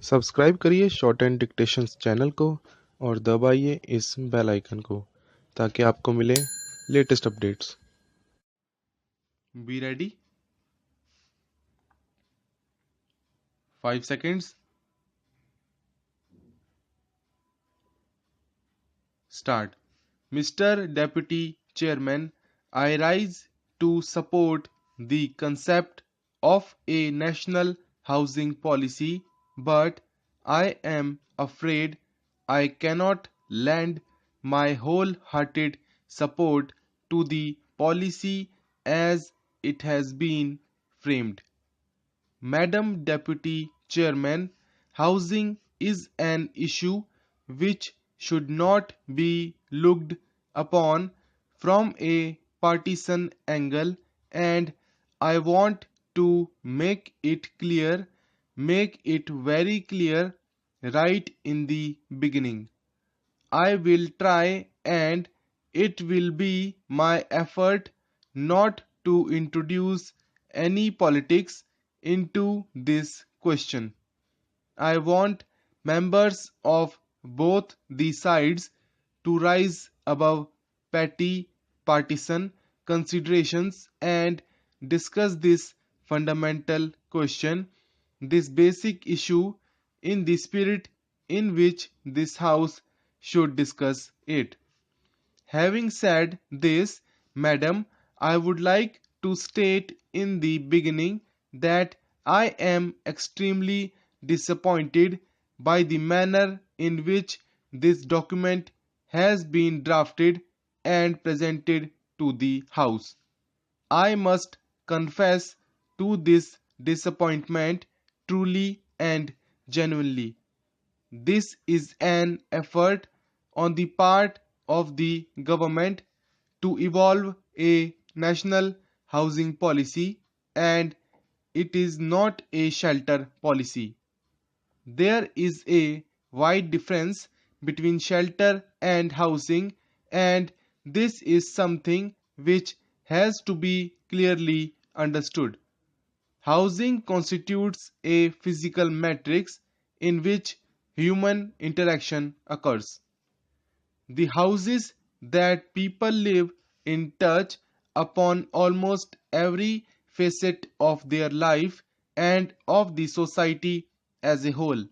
Subscribe करिए short and dictations channel को और दबाइए इस बेल आइकन को ताकि आपको मिले latest updates. Be ready. 5 seconds. Start. Mr. Deputy Chairman, I rise to support the concept of a national housing policy, but I am afraid I cannot lend my wholehearted support to the policy as it has been framed. Madam Deputy Chairman, housing is an issue which should not be looked upon from a partisan angle, and I want to make it very clear right in the beginning. I will try, and it will be my effort not to introduce any politics into this question. I want members of both the sides to rise above petty partisan considerations and discuss this fundamental question, this basic issue, in the spirit in which this House should discuss it. Having said this, Madam, I would like to state in the beginning that I am extremely disappointed by the manner in which this document has been drafted and presented to the House. I must confess to this disappointment truly and genuinely. This is an effort on the part of the government to evolve a national housing policy, and it is not a shelter policy. There is a wide difference between shelter and housing, and this is something which has to be clearly understood. Housing constitutes a physical matrix in which human interaction occurs. The houses that people live in touch upon almost every facet of their life and of the society as a whole.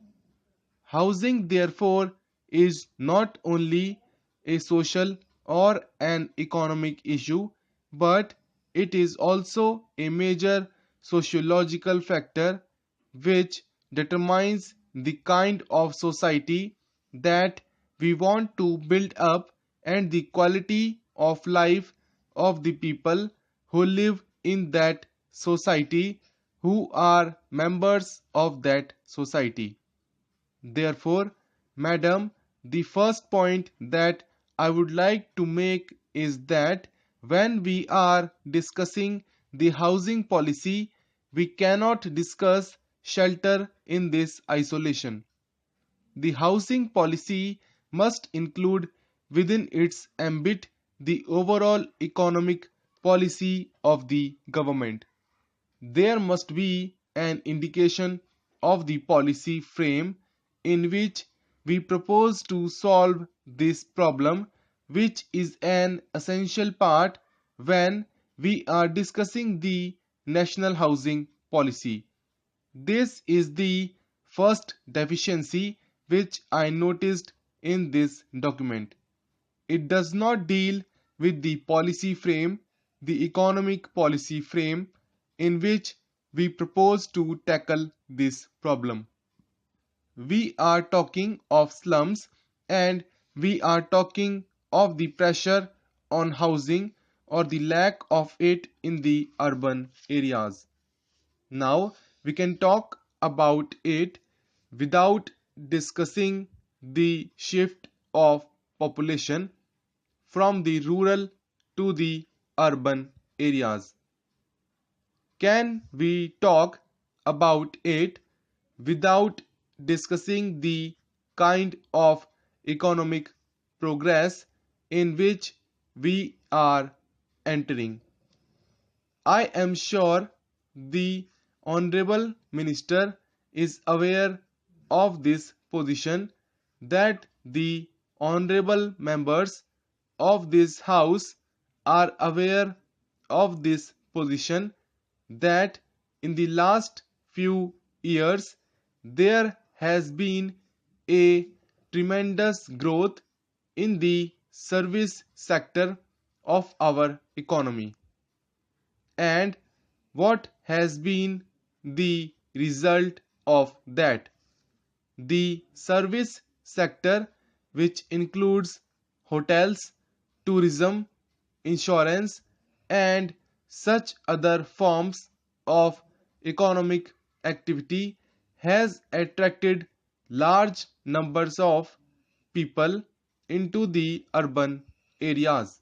Housing, therefore, is not only a social or an economic issue, but it is also a major sociological factor which determines the kind of society that we want to build up and the quality of life of the people who live in that society, who are members of that society. Therefore, Madam, the first point that I would like to make is that when we are discussing the housing policy, we cannot discuss shelter in this isolation. The housing policy must include within its ambit the overall economic policy of the government. There must be an indication of the policy frame in which we propose to solve this problem, which is an essential part when we are discussing the national housing policy. This is the first deficiency which I noticed in this document. It does not deal with the policy frame, the economic policy frame in which we propose to tackle this problem. We are talking of slums, and we are talking of the pressure on housing or the lack of it in the urban areas. Now we can talk about it without discussing the shift of population from the rural to the urban areas. Can we talk about it without discussing the kind of economic progress in which we are entering? I am sure the Honorable Minister is aware of this position that the honorable members of this house are aware of this position, that in the last few years there has been a tremendous growth in the service sector of our economy. And what has been the result of that? The service sector, which includes hotels, tourism, insurance, and such other forms of economic activity, has attracted large numbers of people into the urban areas.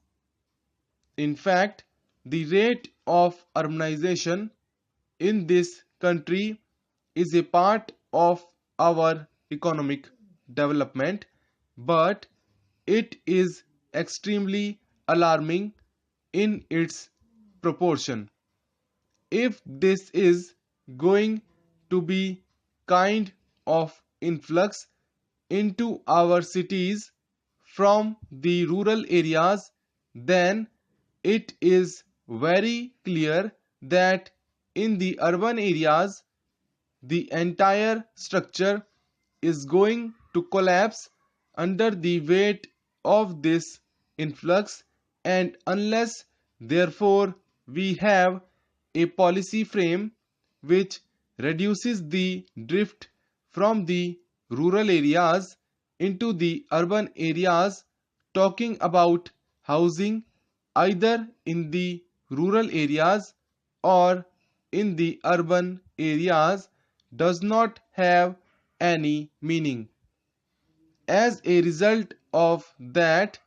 In fact, the rate of urbanization in this country is a part of our economic development, but it is extremely alarming in its proportion. If this is going to be kind of influx into our cities from the rural areas, then it is very clear that in the urban areas the entire structure is going to collapse under the weight of this influx, and unless therefore we have a policy frame which reduces the drift from the rural areas into the urban areas, talking about housing either in the rural areas or in the urban areas, does not have any meaning. As a result of that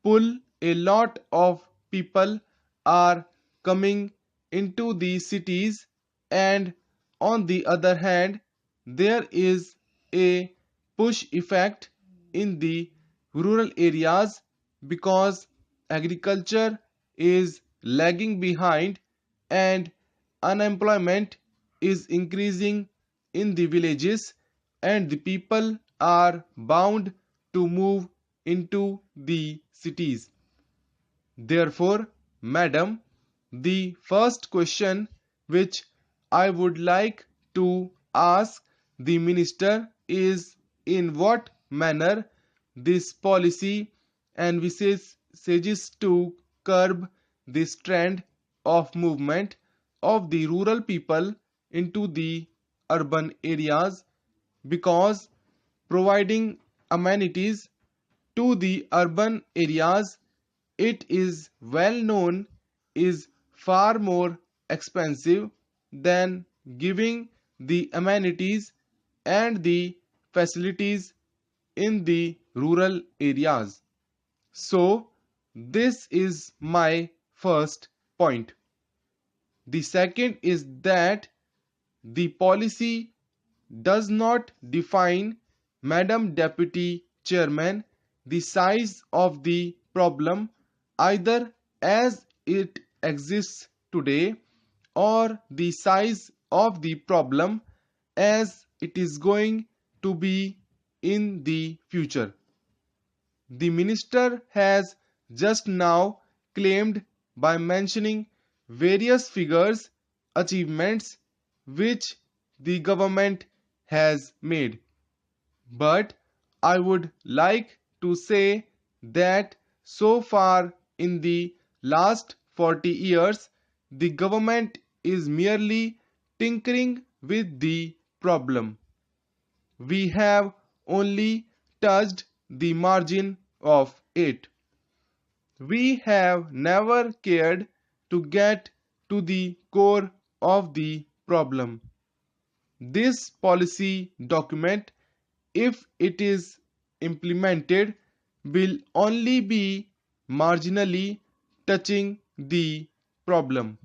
pull, a lot of people are coming into the cities, and on the other hand, there is a push effect in the rural areas because agriculture is lagging behind and unemployment is increasing in the villages, and the people are bound to move into the cities. Therefore, madam, the first question which I would like to ask the minister is, in what manner this policy envisages to curb this trend of movement of the rural people into the urban areas, because providing amenities to the urban areas, it is well known, is far more expensive than giving the amenities and the facilities in the rural areas. So, this is my first point. The second is that the policy does not define, Madam Deputy Chairman, the size of the problem either as it exists today or the size of the problem as it is going to be in the future. The minister has just now claimed by mentioning various figures, achievements which the government has made. But I would like to say that so far in the last 40 years, the government is merely tinkering with the problem. We have only touched the margin of it. We have never cared to get to the core of the problem. This policy document, if it is implemented, will only be marginally touching the problem.